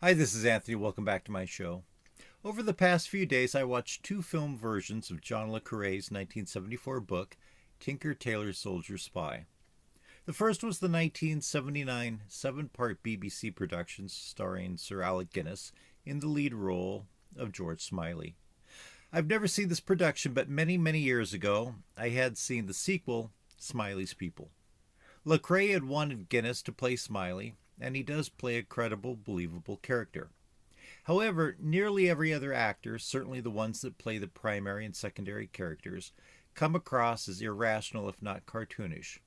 Hi, this is Anthony. Welcome back to my show. Over the past few days, I watched two film versions of John le Carré's 1974 book, Tailor Soldier Spy. The first was the 1979 seven-part BBC production starring Sir Alec Guinness in the lead role of George Smiley. I've never seen this production, but many years ago, I had seen the sequel, Smiley's People. Le Carré had wanted Guinness to play Smiley, and he does play a credible, believable character. However, nearly every other actor, certainly the ones that play the primary and secondary characters, come across as irrational if not cartoonish.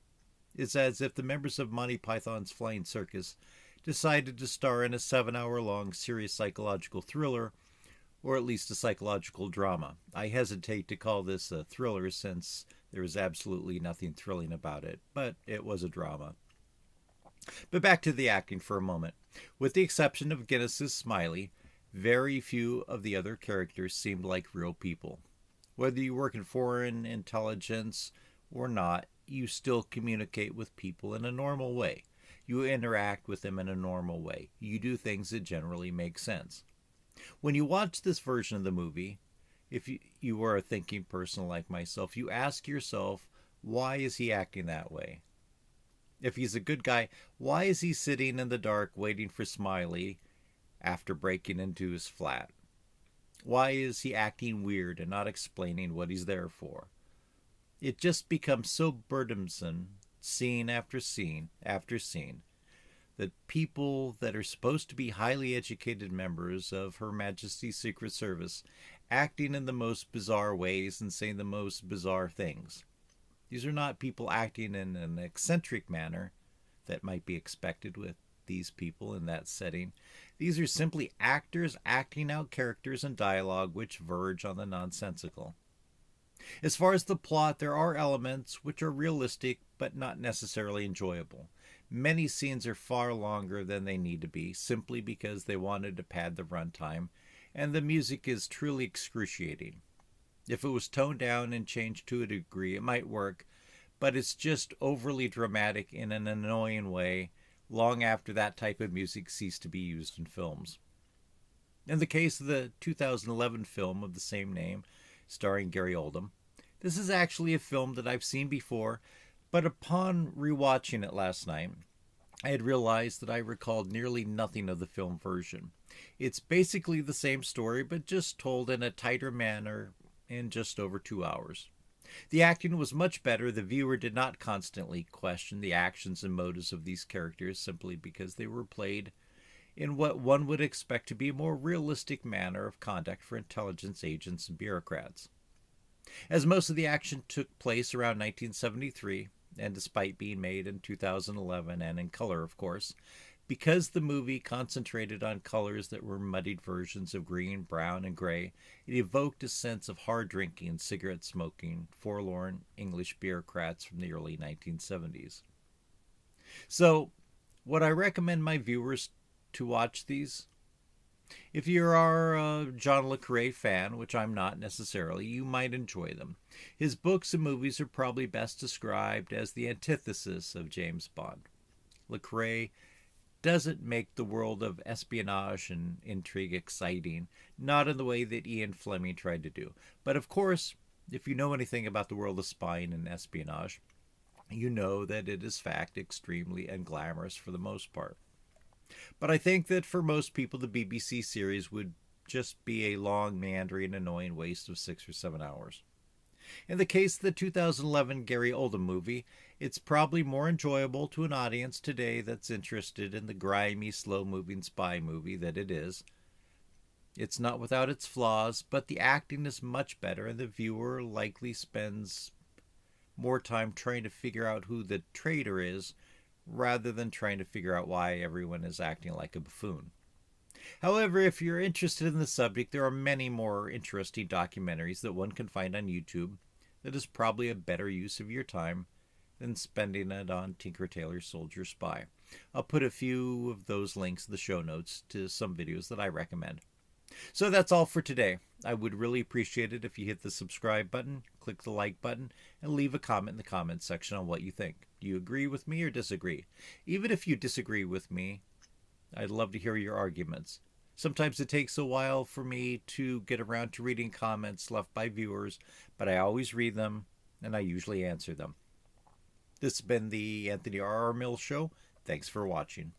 It's as if the members of Monty Python's Flying Circus decided to star in a 7-hour long serious psychological thriller, or at least a psychological drama. I hesitate to call this a thriller since there is absolutely nothing thrilling about it, but it was a drama. But back to the acting for a moment. With the exception of Guinness's Smiley, very few of the other characters seemed like real people. Whether you work in foreign intelligence or not, you still communicate with people in a normal way. You interact with them in a normal way. You do things that generally make sense. When you watch this version of the movie, if you are a thinking person like myself, you ask yourself, why is he acting that way? If he's a good guy, why is he sitting in the dark waiting for Smiley after breaking into his flat? Why is he acting weird and not explaining what he's there for? It just becomes so burdensome, scene after scene after scene, that people that are supposed to be highly educated members of Her Majesty's Secret Service acting in the most bizarre ways and saying the most bizarre things. These are not people acting in an eccentric manner that might be expected with these people in that setting. These are simply actors acting out characters and dialogue which verge on the nonsensical. As far as the plot, there are elements which are realistic but not necessarily enjoyable. Many scenes are far longer than they need to be, simply because they wanted to pad the runtime, and the music is truly excruciating. If it was toned down and changed to a degree, it might work, but it's just overly dramatic in an annoying way long after that type of music ceased to be used in films. In the case of the 2011 film of the same name, starring Gary Oldman, this is actually a film that I've seen before, but upon rewatching it last night, I had realized that I recalled nearly nothing of the film version. It's basically the same story, but just told in a tighter manner in just over 2 hours. The acting was much better. The viewer did not constantly question the actions and motives of these characters simply because they were played in what one would expect to be a more realistic manner of conduct for intelligence agents and bureaucrats. As most of the action took place around 1973, and despite being made in 2011 and in color, of course, because the movie concentrated on colors that were muddied versions of green, brown, and gray, it evoked a sense of hard drinking, cigarette smoking, forlorn English bureaucrats from the early 1970s. So, would I recommend my viewers to watch these? If you are a John le Carré fan, which I'm not necessarily, you might enjoy them. His books and movies are probably best described as the antithesis of James Bond. Le Carré doesn't make the world of espionage and intrigue exciting, not in the way that Ian Fleming tried to do. But of course, if you know anything about the world of spying and espionage, you know that it is fact extremely unglamorous for the most part. But I think that for most people, the BBC series would just be a long, meandering, annoying waste of 6 or 7 hours. In the case of the 2011 Gary Oldman movie, it's probably more enjoyable to an audience today that's interested in the grimy, slow-moving spy movie that it is. It's not without its flaws, but the acting is much better, and the viewer likely spends more time trying to figure out who the traitor is rather than trying to figure out why everyone is acting like a buffoon. However, if you're interested in the subject, there are many more interesting documentaries that one can find on YouTube that is probably a better use of your time than spending it on Tailor Soldier Spy. I'll put a few of those links in the show notes to some videos that I recommend. So that's all for today. I would really appreciate it if you hit the subscribe button, click the like button, and leave a comment in the comments section on what you think. Do you agree with me or disagree? Even if you disagree with me, I'd love to hear your arguments. Sometimes it takes a while for me to get around to reading comments left by viewers, but I always read them and I usually answer them. This has been the Anthony R. R. Mills Show. Thanks for watching.